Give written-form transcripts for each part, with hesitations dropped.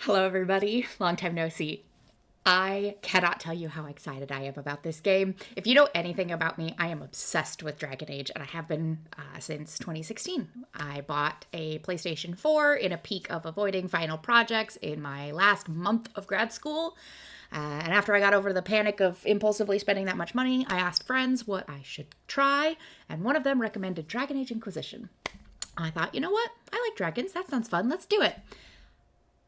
Hello, everybody. Long time no see. I cannot tell you how excited I am about this game. If you know anything about me, I am obsessed with Dragon Age, and I have been since 2016. I bought a PlayStation 4 in a peak of avoiding final projects in my last month of grad school. And after I got over the panic of impulsively spending that much money, I asked friends what I should try, and one of them recommended Dragon Age Inquisition. I thought, you know what? I like dragons. That sounds fun. Let's do it.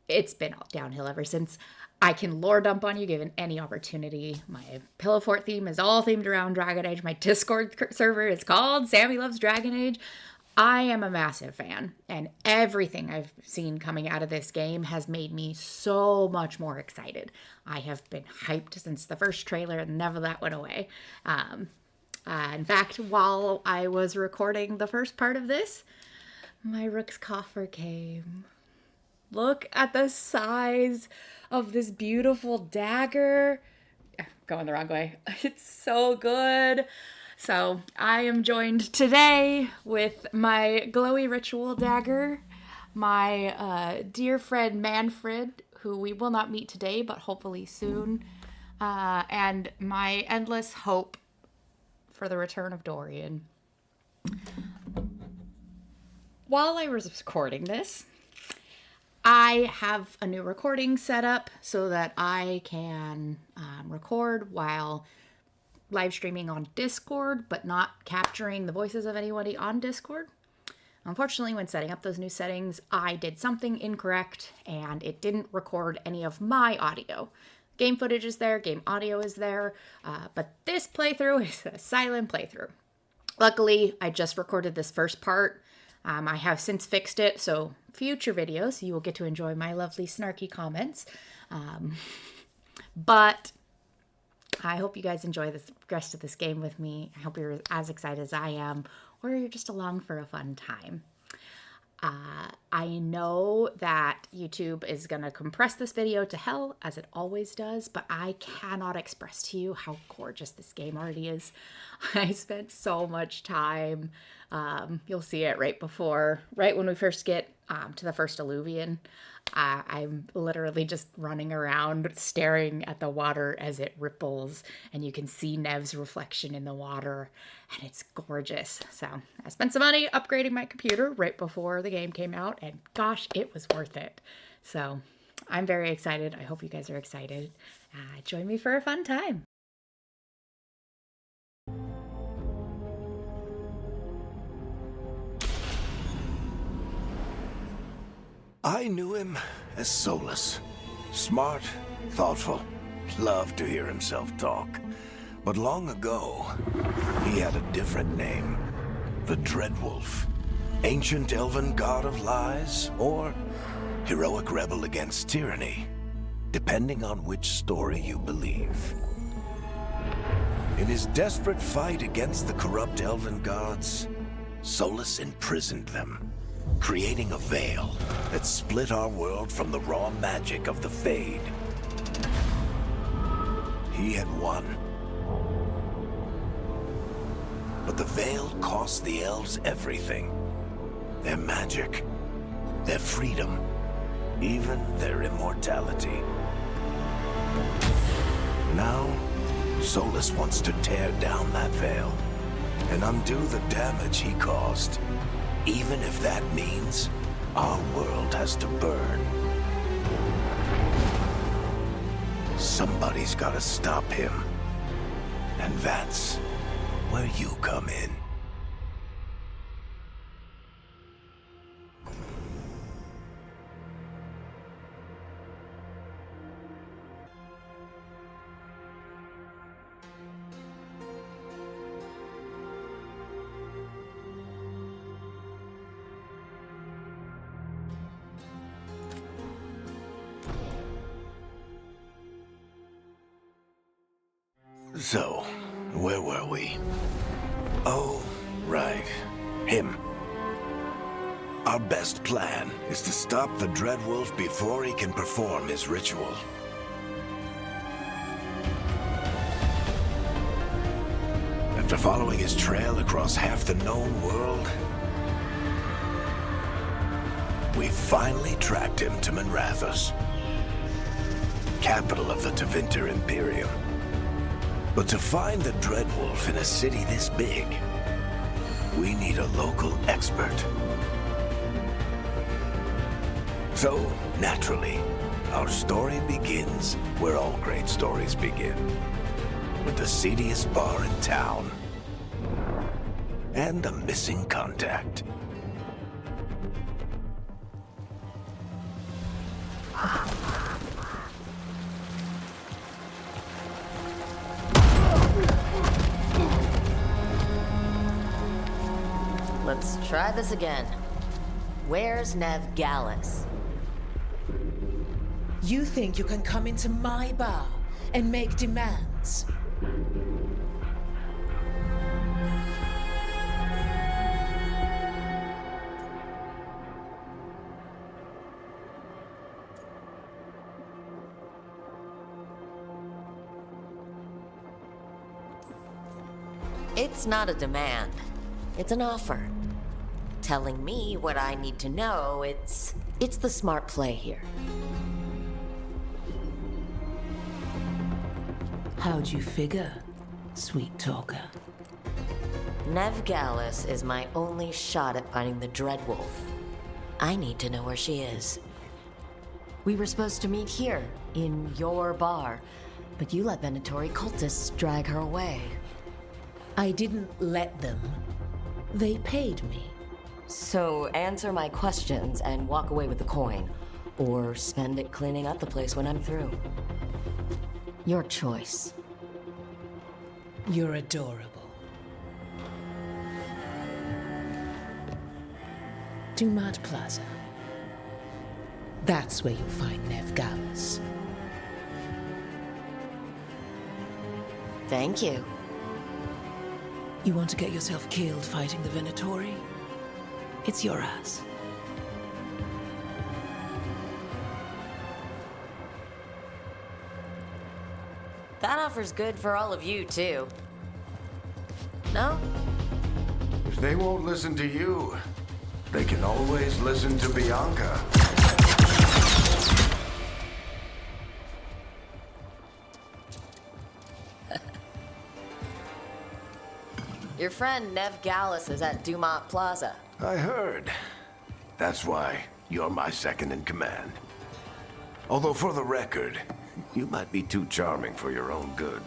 It's been all downhill ever since. I can lore dump on you given any opportunity. My Pillow Fort theme is all themed around Dragon Age. My Discord server is called Sammy Loves Dragon Age. I am a massive fan, and everything I've seen coming out of this game has made me so much more excited. I have been hyped since the first trailer, and never that went away. In fact, while I was recording the first part of this, my Rook's coffer came. Look at the size of this beautiful dagger. Going the wrong way. It's so good. So I am joined today with my glowy ritual dagger, my dear friend Manfred, who we will not meet today, but hopefully soon, and my endless hope for the return of Dorian. While I was recording this, I have a new recording set up so that I can record while live streaming on Discord, but not capturing the voices of anybody on Discord. Unfortunately, when setting up those new settings, I did something incorrect and it didn't record any of my audio. Game footage is there, game audio is there, but this playthrough is a silent playthrough. Luckily, I just recorded this first part. I have since fixed it, so future videos you will get to enjoy my lovely snarky comments. But I hope you guys enjoy the rest of this game with me. I hope you're as excited as I am, or you're just along for a fun time. I know that YouTube is going to compress this video to hell, as it always does, but I cannot express to you how gorgeous this game already is. I spent so much time. You'll see it right when we first get to the first Alluvion. I'm literally just running around staring at the water as it ripples, and you can see Nev's reflection in the water, and it's gorgeous. So I spent some money upgrading my computer right before the game came out, and gosh, it was worth it. So I'm very excited. I hope you guys are excited. Join me for a fun time. I knew him as Solus. Smart, thoughtful, loved to hear himself talk. But long ago, he had a different name. The Dreadwolf. Ancient elven god of lies, or heroic rebel against tyranny, depending on which story you believe. In his desperate fight against the corrupt elven gods, Solus imprisoned them, creating a veil that split our world from the raw magic of the Fade. He had won. But the veil cost the elves everything. Their magic, their freedom, even their immortality. Now, Solus wants to tear down that veil and undo the damage he caused. Even if that means our world has to burn. Somebody's gotta stop him. And that's where you come in. So, where were we? Oh, right. Him. Our best plan is to stop the Dreadwolf before he can perform his ritual. After following his trail across half the known world, we finally tracked him to Minrathous. capital of the Tevinter Imperium. But to find the Dreadwolf in a city this big, we need a local expert. So, naturally, our story begins where all great stories begin. With the seediest bar in town. And a missing contact. Let's try this again. Where's Nev Gallus? You think you can come into my bar and make demands? It's not a demand. It's an offer. Telling me what I need to know, it's the smart play here. How'd you figure, sweet talker? Nev Gallus is my only shot at finding the Dreadwolf. I need to know where she is. We were supposed to meet here, in your bar, but you let Venatori cultists drag her away. I didn't let them. They paid me. So answer my questions and walk away with the coin, or spend it cleaning up the place when I'm through. Your choice. You're adorable. Dumont Plaza. That's where you'll find Nev Gallus. Thank you. You want to get yourself killed fighting the Venatori? It's your ass. That offer's good for all of you, too. No? If they won't listen to you, they can always listen to Bianca. Your friend Nev Gallus is at Dumont Plaza. I heard. That's why you're my second in command. Although for the record, you might be too charming for your own good.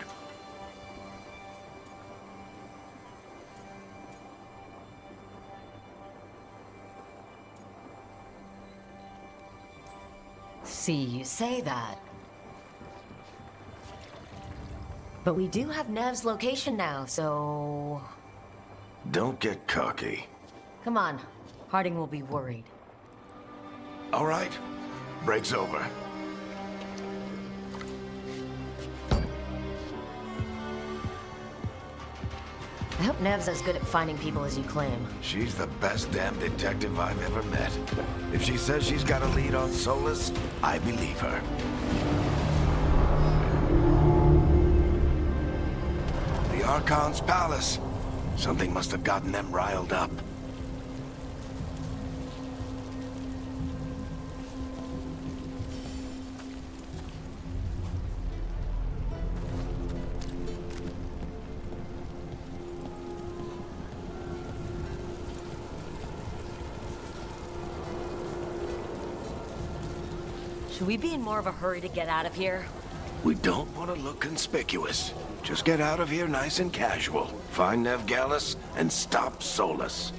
See, you say that. But we do have Nev's location now, so... Don't get cocky. Come on. Harding will be worried. All right. Break's over. I hope Nev's as good at finding people as you claim. She's the best damn detective I've ever met. If she says she's got a lead on Solus, I believe her. The Archon's palace. Something must have gotten them riled up. Should we be in more of a hurry to get out of here? We don't want to look conspicuous. Just get out of here nice and casual. Find Nev Gallus and stop Solus.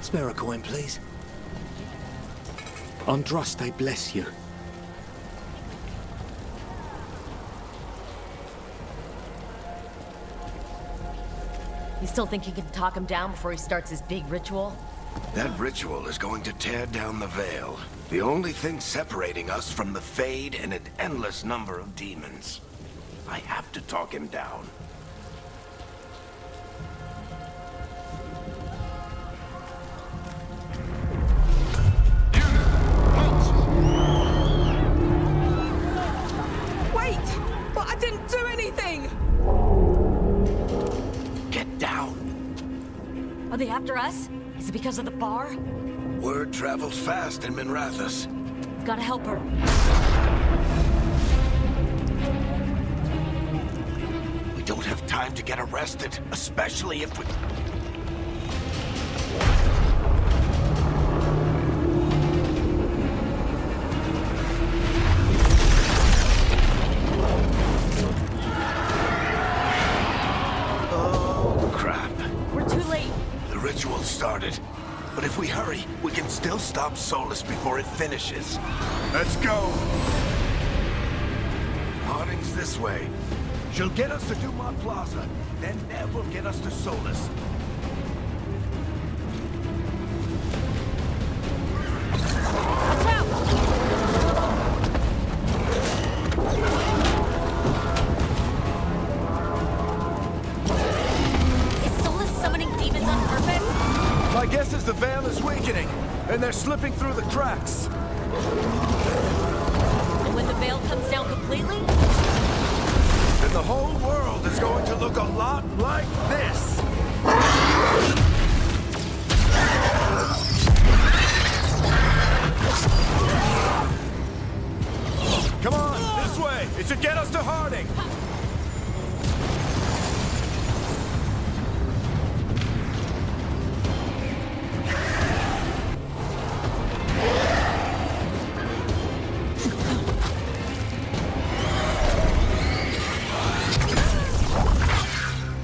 Spare a coin, please. Andraste bless you. You still think you can talk him down before he starts his big ritual? That ritual is going to tear down the Veil. The only thing separating us from the Fade and an endless number of demons. I have to talk him down. Wait! But I didn't do anything! Get down. Are they after us? Is it because of the bar? Word travels fast in Minrathous. We've gotta help her. We don't have time to get arrested, especially if we... Oh, crap. We're too late. The ritual started. But if we hurry, we can still stop Solus before it finishes. Let's go! Harding's this way. She'll get us to Dumont Plaza, then Nev will get us to Solus. Watch out! Is Solus summoning demons on purpose? My guess is the Veil is weakening, and they're slipping through the cracks. And when the veil comes down completely? And the whole world is going to look a lot like this. Come on, this way. It should get us to Harding.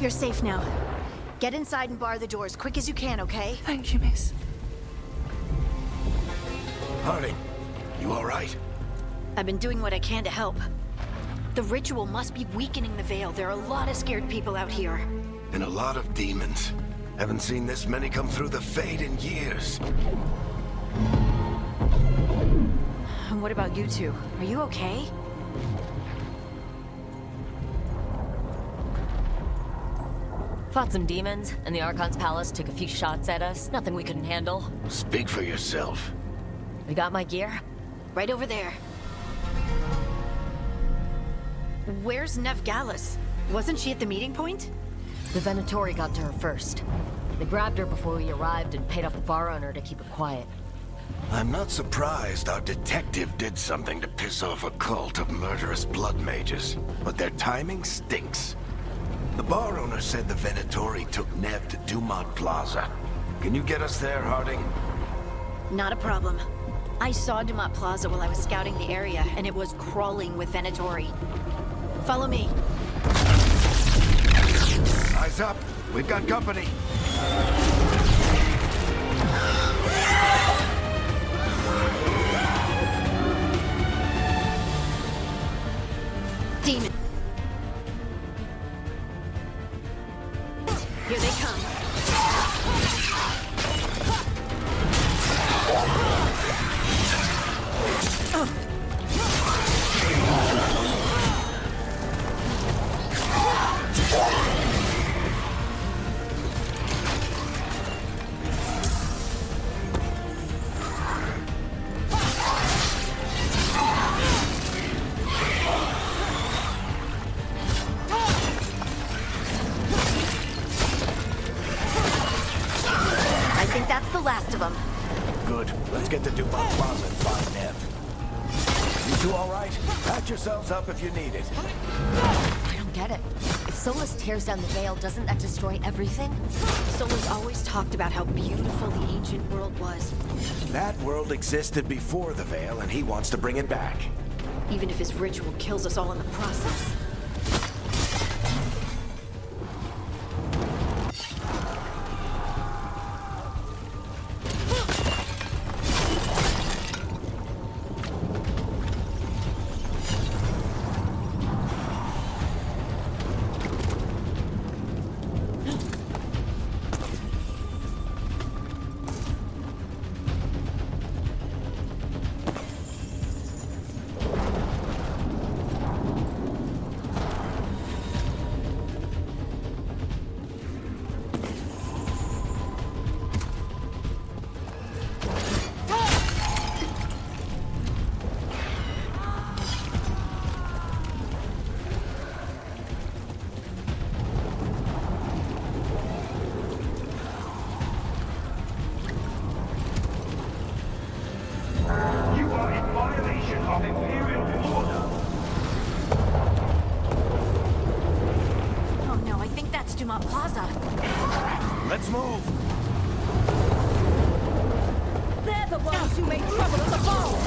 You're safe now. Get inside and bar the door as quick as you can, okay? Thank you, miss. Harding, you all right? I've been doing what I can to help. The ritual must be weakening the Veil. There are a lot of scared people out here. And a lot of demons. Haven't seen this many come through the Fade in years. And what about you two? Are you okay? Fought some demons, and the Archon's palace took a few shots at us. Nothing we couldn't handle. Speak for yourself. We got my gear. Right over there. Where's Nev Gallus? Wasn't she at the meeting point? The Venatori got to her first. They grabbed her before we arrived and paid off the bar owner to keep her quiet. I'm not surprised our detective did something to piss off a cult of murderous blood mages, but their timing stinks. The bar owner said the Venatori took Nev to Dumont Plaza. Can you get us there, Harding? Not a problem. I saw Dumont Plaza while I was scouting the area, and it was crawling with Venatori. Follow me. Eyes up. We've got company. Demon. Here they come. I think that's the last of them. Good. Let's get to Dumont Plaza and find Nev. You two all right? Patch yourselves up if you need it. I don't get it. If Solus tears down the veil, doesn't that destroy everything? Solus always talked about how beautiful the ancient world was, That world existed before the Veil, and he wants to bring it back. even if his ritual kills us all in the process. of Imperial order. Oh no, I think that's Dumont Plaza. Let's move. They're the ones who made trouble at the ball!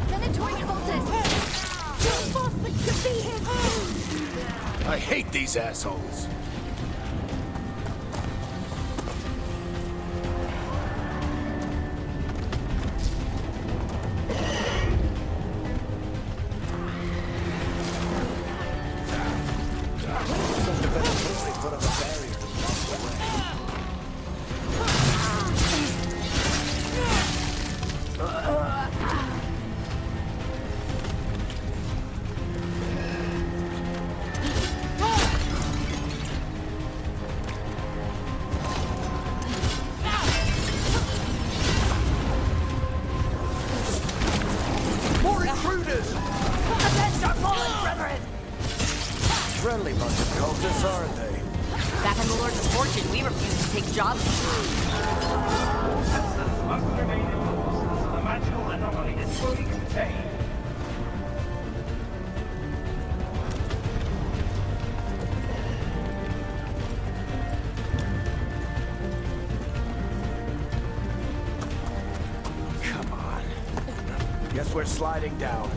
Venatory cultists! Reinforcements should be here soon! I hate these assholes. Friendly bunch of cultists, aren't they? Back on the Lords of Fortune, we refuse to take jobs. Essence must remain in force until the magical anomaly is fully contained. Come on. Guess we're sliding down.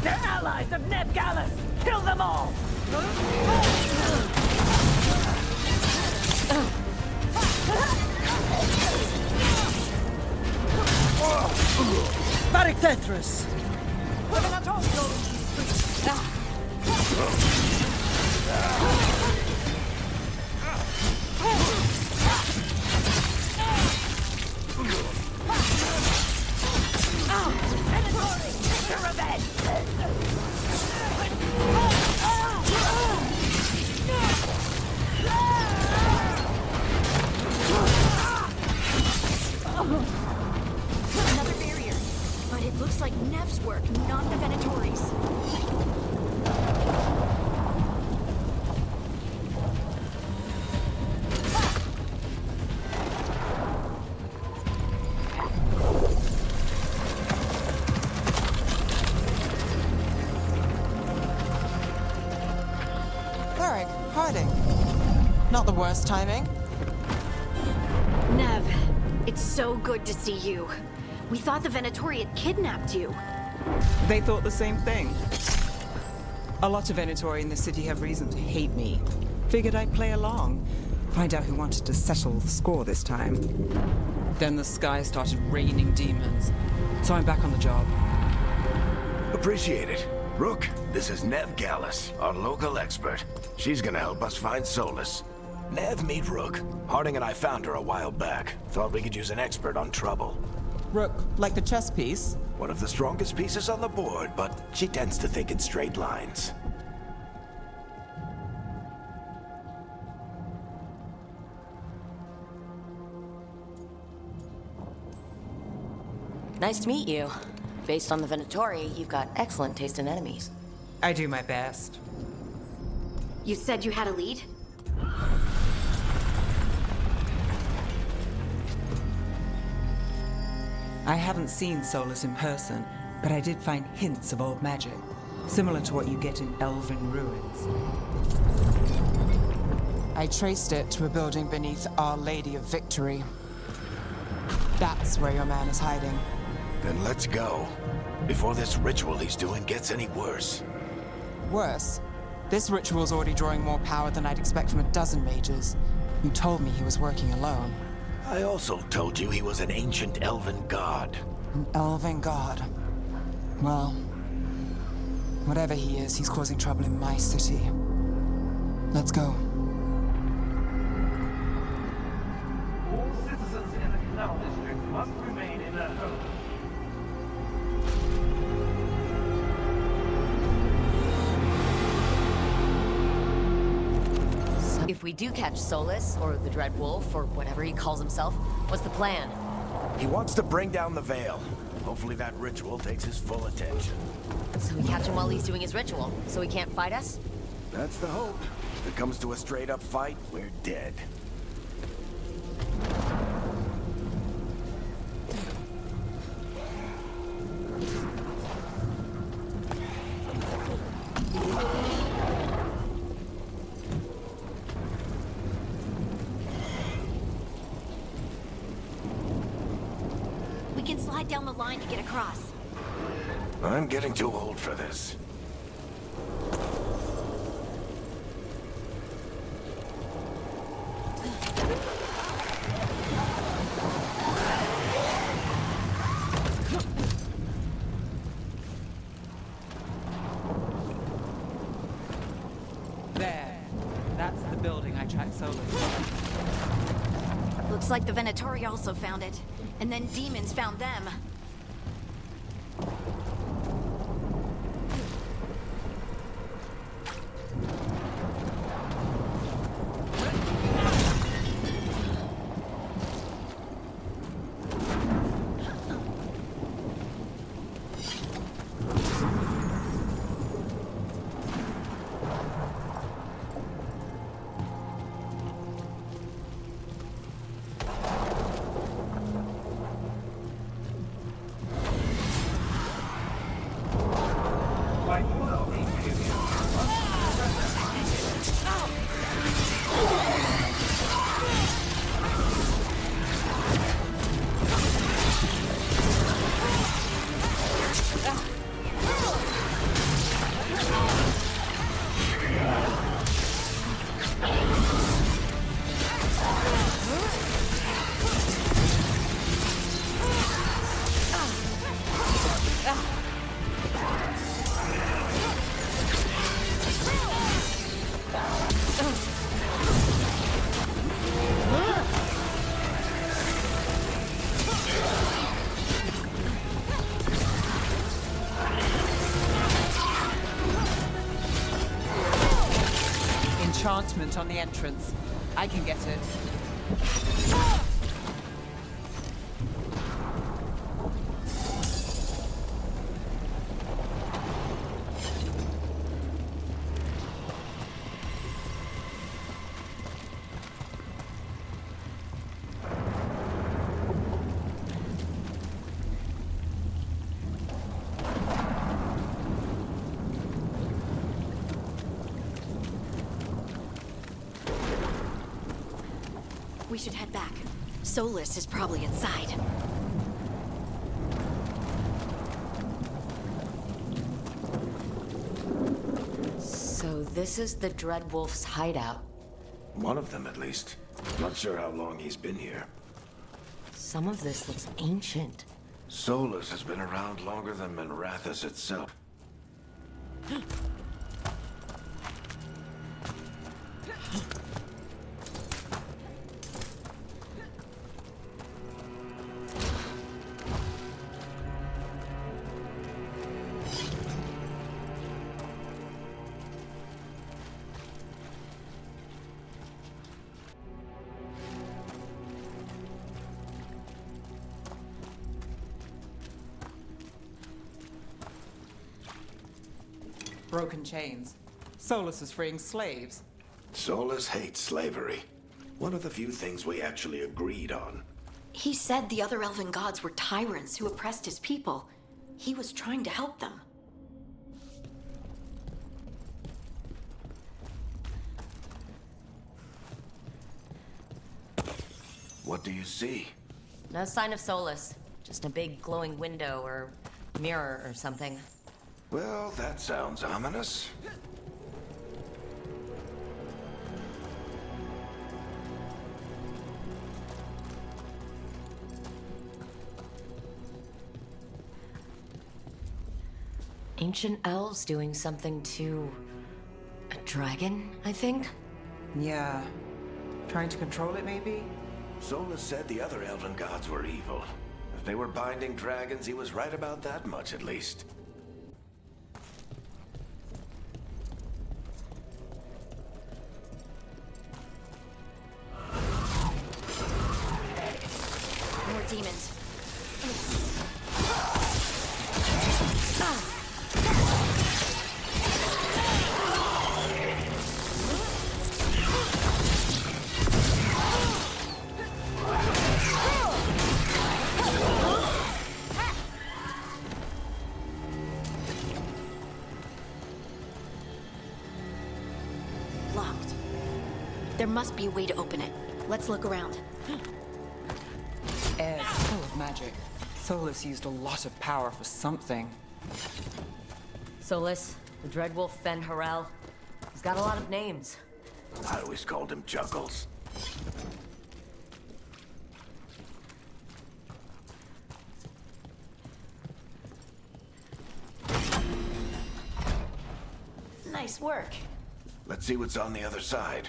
They're allies of Neb Gallus! Kill them all! Barictethras! Another barrier. But it looks like Nev's work, not the Venatori's. Varric, hiding. Not the worst timing. Nev, it's so good to see you. We thought the Venatori had kidnapped you. They thought the same thing. A lot of Venatori in the city have reason to hate me. Figured I'd play along. Find out who wanted to settle the score this time. Then the sky started raining demons. So I'm back on the job. Appreciate it. Rook, this is Neb Gallus, our local expert. She's gonna help us find Solus. Nev, meet Rook. Harding and I found her a while back. Thought we could use an expert on trouble. Rook, like the chess piece. One of the strongest pieces on the board, but she tends to think in straight lines. Nice to meet you. Based on the Venatori, you've got excellent taste in enemies. I do my best. You said you had a lead? I haven't seen Solus in person, but I did find hints of old magic, similar to what you get in elven ruins. I traced it to a building beneath Our Lady of Victory. That's where your man is hiding. Then let's go. Before this ritual he's doing gets any worse. Worse, this ritual's already drawing more power than I'd expect from a dozen mages. You told me he was working alone. I also told you he was an ancient elven god. An elven god. Well, whatever he is, he's causing trouble in my city. Let's go. All citizens in the Canal District must remain in their homes. If we do catch Solus, or the Dread Wolf, or whatever he calls himself, what's the plan? He wants to bring down the Veil. Hopefully that ritual takes his full attention. So we catch him while he's doing his ritual, so he can't fight us? That's the hope. If it comes to a straight-up fight, we're dead. We can slide down the line to get across. I'm getting too old for this. There. That's the building I tracked Solus from. Looks like the Venatori also found it. And then demons found them. Enchantment on the entrance. I can get it. We should head back. Solus is probably inside. So this is the Dread Wolf's hideout. One of them, at least. Not sure how long he's been here. Some of this looks ancient. Solus has been around longer than Minrathous itself. Broken chains. Solus is freeing slaves. Solus hates slavery. One of the few things we actually agreed on. He said the other elven gods were tyrants who oppressed his people. He was trying to help them. What do you see? No sign of Solus. Just a big glowing window or mirror or something. Well, that sounds ominous. Ancient elves doing something to a dragon, I think? Yeah. Trying to control it, maybe? Solus said the other elven gods were evil. If they were binding dragons, he was right about that much, at least. demons. Locked. There must be a way to open it. Let's look around. Air's full of magic. Solus used a lot of power for something. Solus, the Dreadwolf Fen Harel. He's got a lot of names. I always called him Juggles. Nice work. Let's see what's on the other side.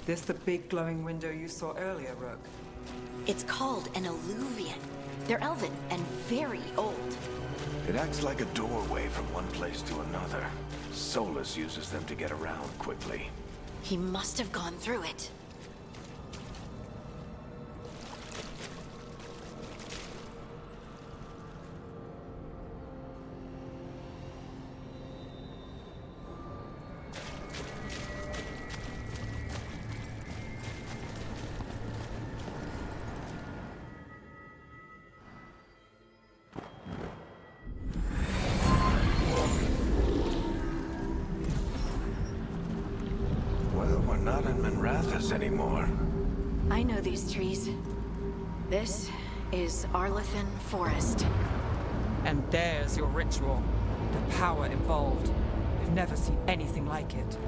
This the big glowing window you saw earlier, Rook? It's called an alluvian. They're elven and very old. It acts like a doorway from one place to another. Solus uses them to get around quickly. He must have gone through it. Well, we're not in Minrathous anymore. I know these trees. This is Arlethan Forest. And there's your ritual. The power involved. We've never seen anything like it.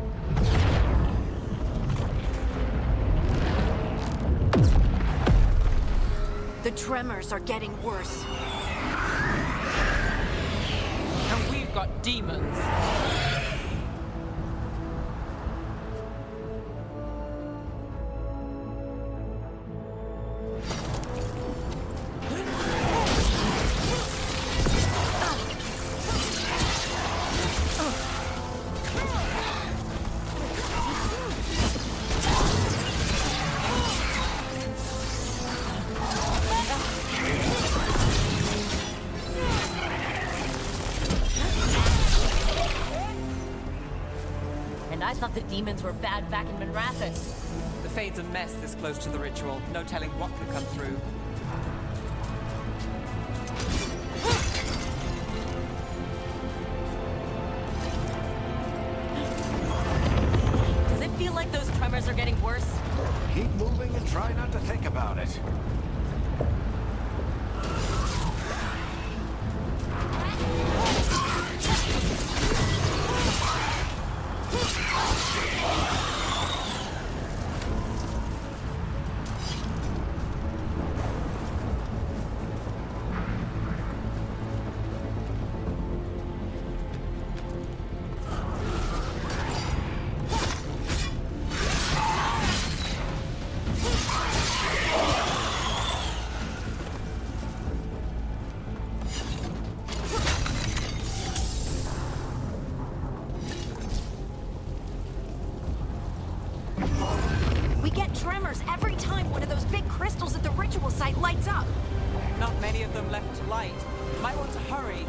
The tremors are getting worse. And we've got demons. And I thought the demons were bad back in Minrathous. The Fade's a mess this close to the ritual. No telling what could come through. Does it feel like those tremors are getting worse? Keep moving and try not to think about it. We get tremors every time one of those big crystals at the ritual site lights up. Not many of them left to light. Might want to hurry.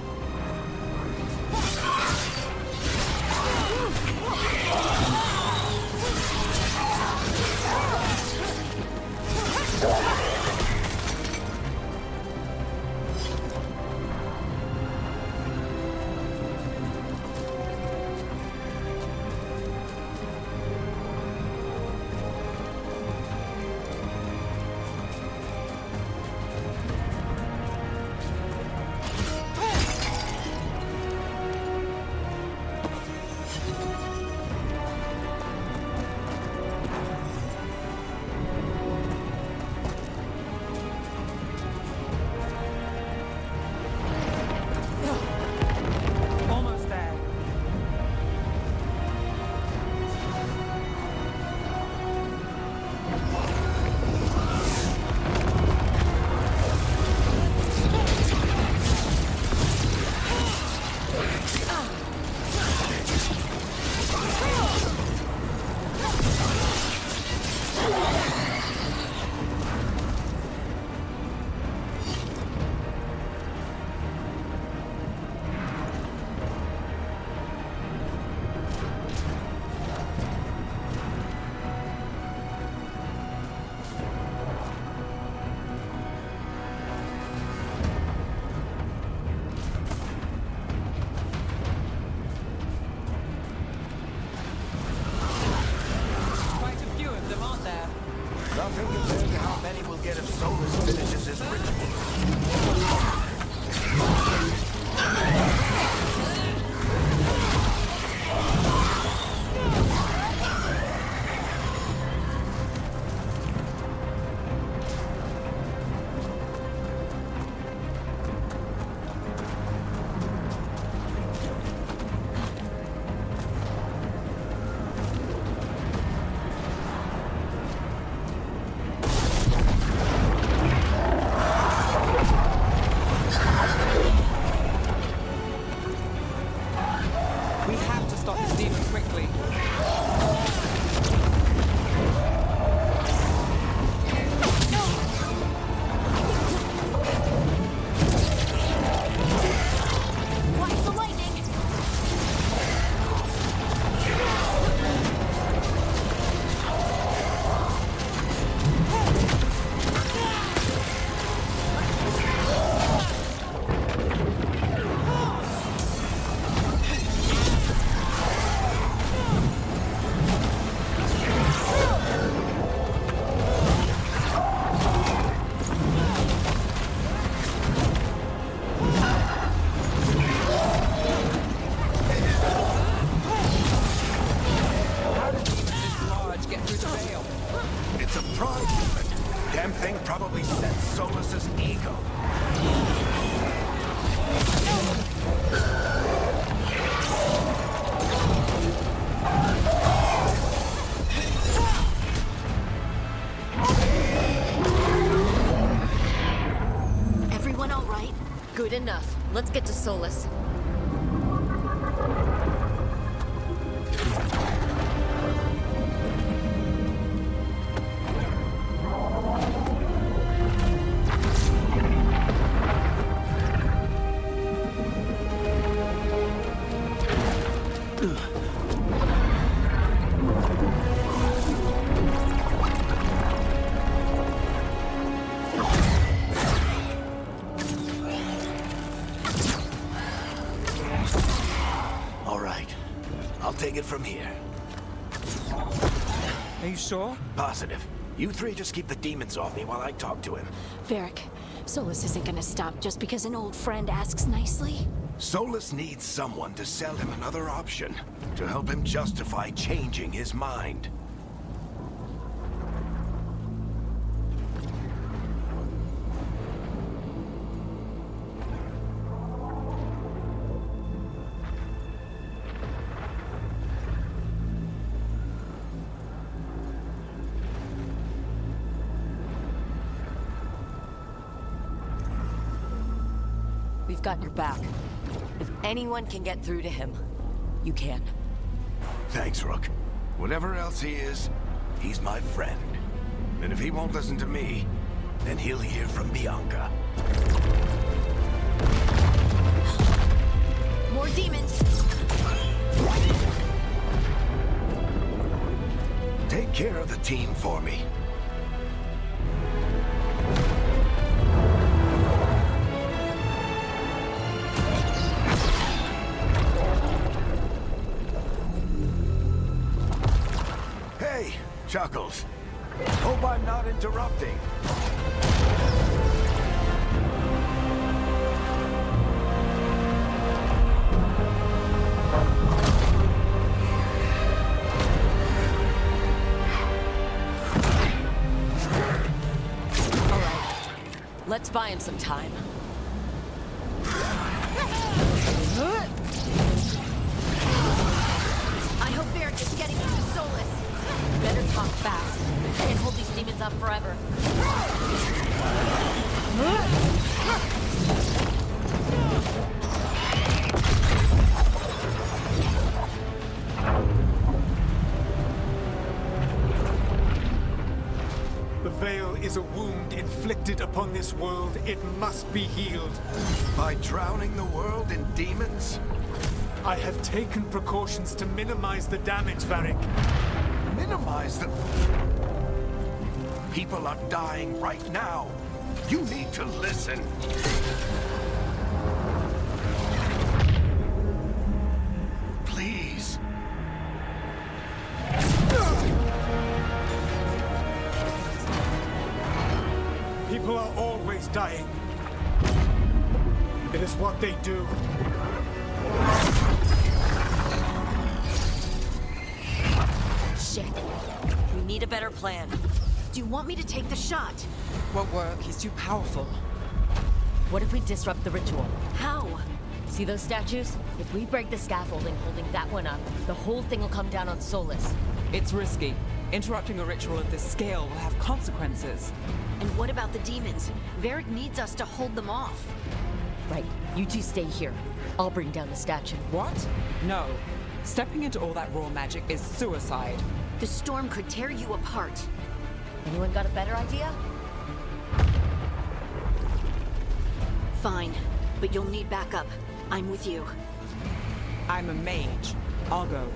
Everyone all right? Good enough. Let's get to Solus. All right. I'll take it from here. Are you sure? Positive. You three just keep the demons off me while I talk to him. Varric, Solus isn't gonna stop just because an old friend asks nicely. Solus needs someone to sell him another option, to help him justify changing his mind. We've got your back. If anyone can get through to him, you can. Thanks, Rook. Whatever else he is, he's my friend. And if he won't listen to me, then he'll hear from Bianca. More demons! Take care of the team for me. Hey, Chuckles. Hope I'm not interrupting. Let's buy him some time. I hope Varric is getting through to Solus. Better talk fast. Can't hold these demons up forever. The Veil is a wound inflicted upon this world. It must be healed. By drowning the world in demons? I have taken precautions to minimize the damage, Varric. Minimize the... People are dying right now. You need to listen. Please. People are always dying. It is what they do. Shit. We need a better plan. Do you want me to take the shot? Won't work. He's too powerful. What if we disrupt the ritual? How? See those statues? If we break the scaffolding holding that one up, the whole thing will come down on Solus. It's risky. Interrupting a ritual of this scale will have consequences. And what about the demons? Varric needs us to hold them off. Right, you two stay here. I'll bring down the statue. What? No. Stepping into all that raw magic is suicide. The storm could tear you apart. Anyone got a better idea? Fine, but you'll need backup. I'm with you. I'm a mage. I'll go.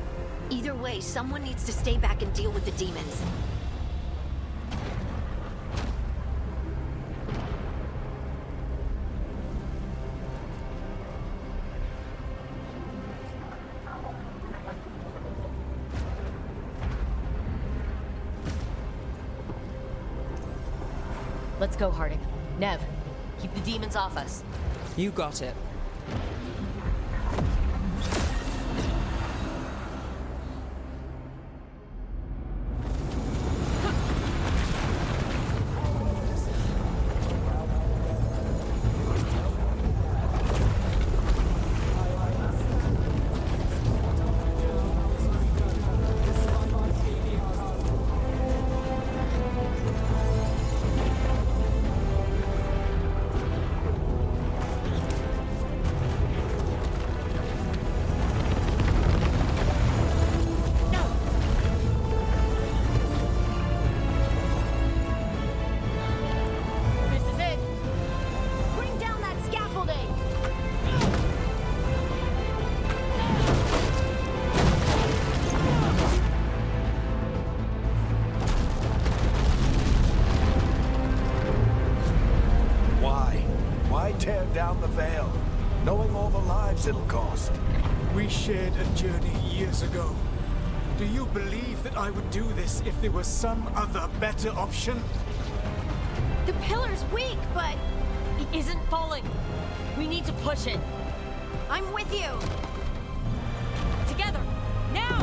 Either way, someone needs to stay back and deal with the demons. Let's go, Harding. Nev, keep the demons off us. You got it. tear down the Veil, knowing all the lives it'll cost. We shared a journey years ago. Do you believe that I would do this if there was some other better option? The pillar's weak, but It isn't falling. We need to push it. I'm with you. Together. Now!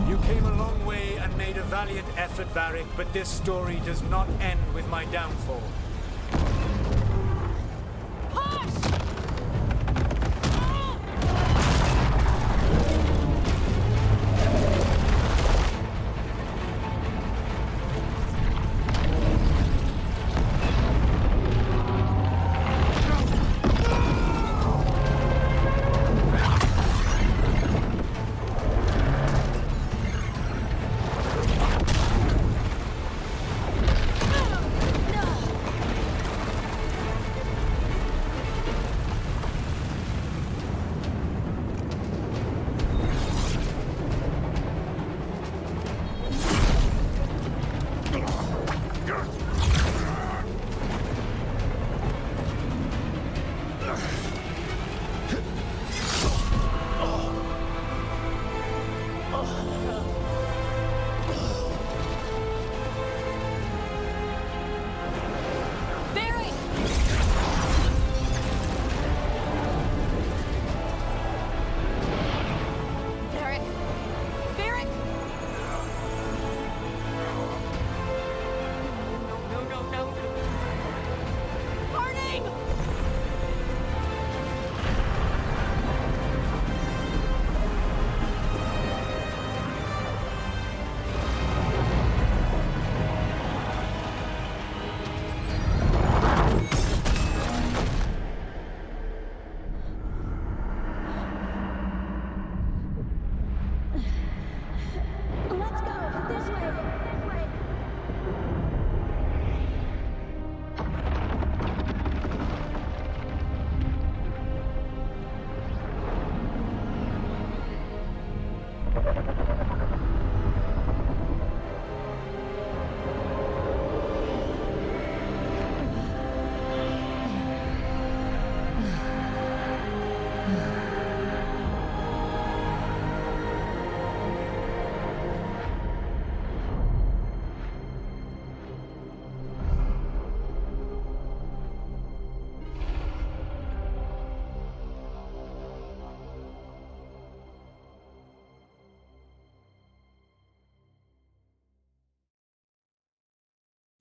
You came a long way and made a valiant effort, Varric, but this story does not end with my downfall.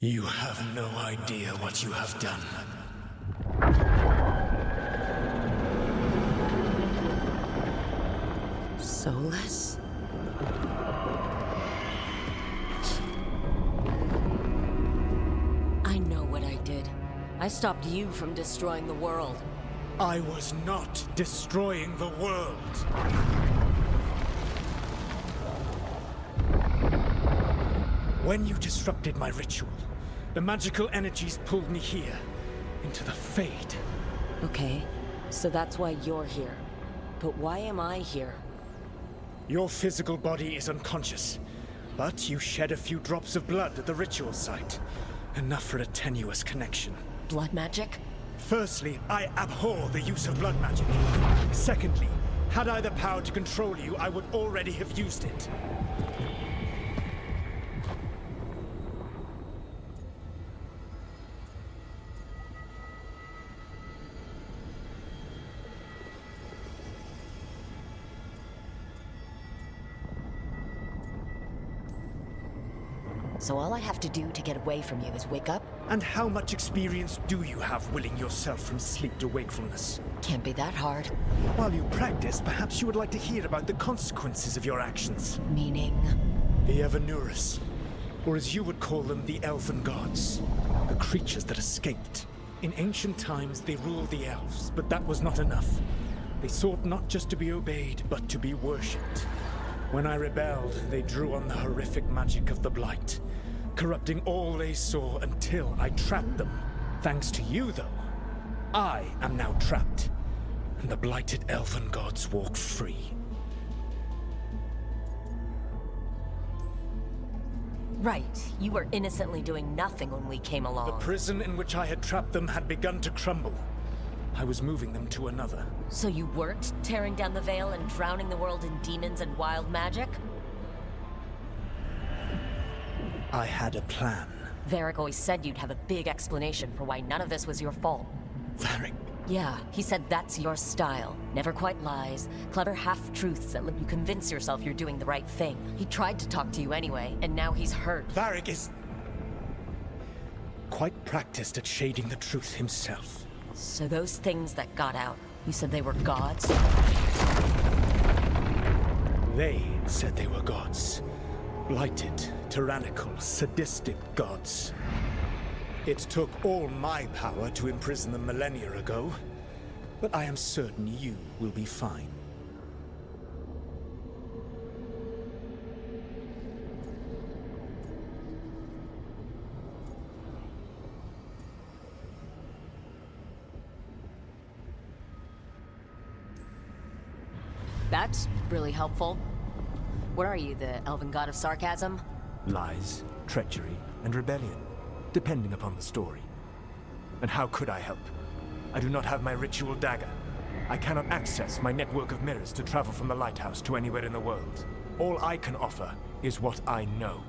You have no idea what you have done. Soulless? I know what I did. I stopped you from destroying the world. I was not destroying the world. When you disrupted my ritual, the magical energies pulled me here, into the Fade. Okay, so that's why you're here. But why am I here? Your physical body is unconscious, but you shed a few drops of blood at the ritual site. Enough for a tenuous connection. Blood magic? Firstly, I abhor the use of blood magic. Secondly, had I the power to control you, I would already have used it. So all I have to do to get away from you is wake up? And how much experience do you have willing yourself from sleep to wakefulness? Can't be that hard. While you practice, perhaps you would like to hear about the consequences of your actions. Meaning? The Evanurus, or as you would call them, the Elven Gods. The creatures that escaped. In ancient times, they ruled the elves, but that was not enough. They sought not just to be obeyed, but to be worshipped. When I rebelled, they drew on the horrific magic of the Blight, corrupting all they saw until I trapped them. Thanks to you, though, I am now trapped, and the blighted Elven Gods walk free. Right. You were innocently doing nothing when we came along. The prison in which I had trapped them had begun to crumble. I was moving them to another. So you weren't tearing down the veil and drowning the world in demons and wild magic? I had a plan. Varric always said you'd have a big explanation for why none of this was your fault. Varric? Yeah, he said that's your style. Never quite lies, clever half-truths that let you convince yourself you're doing the right thing. He tried to talk to you anyway, and now he's hurt. Varric is quite practiced at shading the truth himself. So those things that got out, you said they were gods? They said they were gods. Blighted, tyrannical, sadistic gods. It took all my power to imprison them millennia ago, but I am certain you will be fine. That's really helpful. What are you, the elven god of sarcasm? Lies, treachery, and rebellion, depending upon the story. And how could I help? I do not have my ritual dagger. I cannot access my network of mirrors to travel from the lighthouse to anywhere in the world. All I can offer is what I know.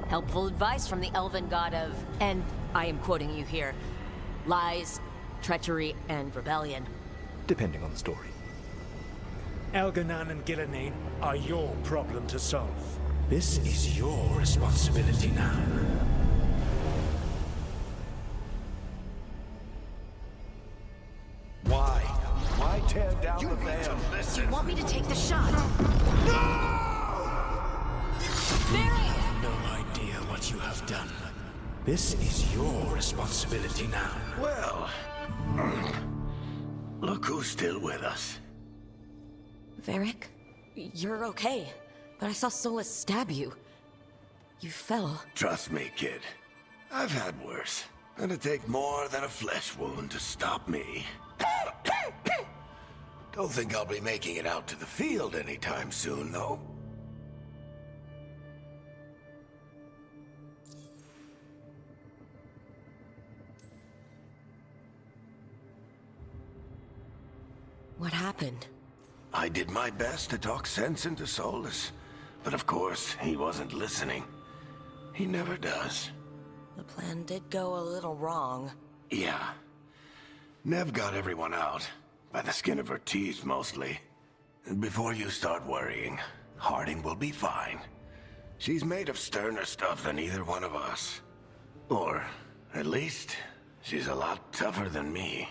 Helpful advice from the elven god of, and I am quoting you here, lies, treachery, and rebellion. Depending on the story. Elganan and Gillenane are your problem to solve. This is your responsibility now. Why? Why tear down the veil? Do you want me to take the shot? You have no idea what you have done. This is your responsibility now. Well, look who's still with us. Varric, you're okay, but I saw Solus stab you. You fell. Trust me, kid. I've had worse. It'd take more than a flesh wound to stop me. Don't think I'll be making it out to the field anytime soon, though. What happened? I did my best to talk sense into Solus, but of course, he wasn't listening. He never does. The plan did go a little wrong. Yeah. Nev got everyone out, by the skin of her teeth mostly. Before you start worrying, Harding will be fine. She's made of sterner stuff than either one of us. Or, at least, she's a lot tougher than me.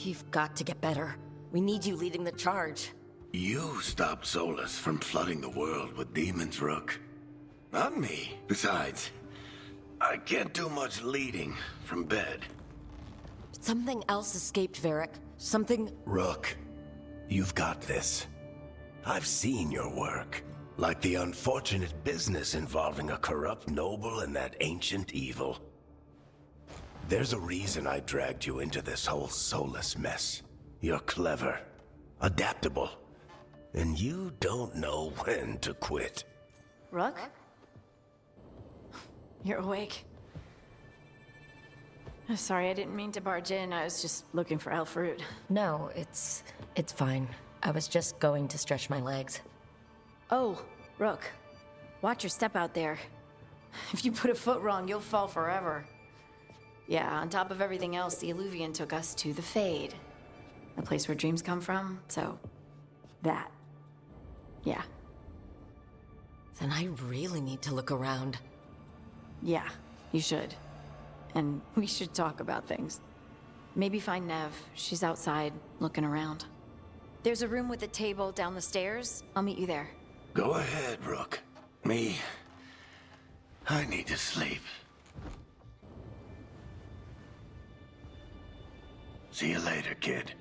You've got to get better. We need you leading the charge. You stopped Solus from flooding the world with demons, Rook. Not me. Besides, I can't do much leading from bed. Something else escaped, Varric. Something... Rook, you've got this. I've seen your work. Like the unfortunate business involving a corrupt noble and that ancient evil. There's a reason I dragged you into this whole Solus mess. You're clever, adaptable, and you don't know when to quit. Rook? You're awake. Sorry, I didn't mean to barge in. I was just looking for Elfroot. No, it's fine. I was just going to stretch my legs. Oh, Rook. Watch your step out there. If you put a foot wrong, you'll fall forever. Yeah, on top of everything else, the Illuvian took us to the Fade. The place where dreams come from, so... that. Yeah. Then I really need to look around. Yeah, you should. And we should talk about things. Maybe find Nev. She's outside, looking around. There's a room with a table down the stairs. I'll meet you there. Go ahead, Rook. Me, I need to sleep. See you later, kid.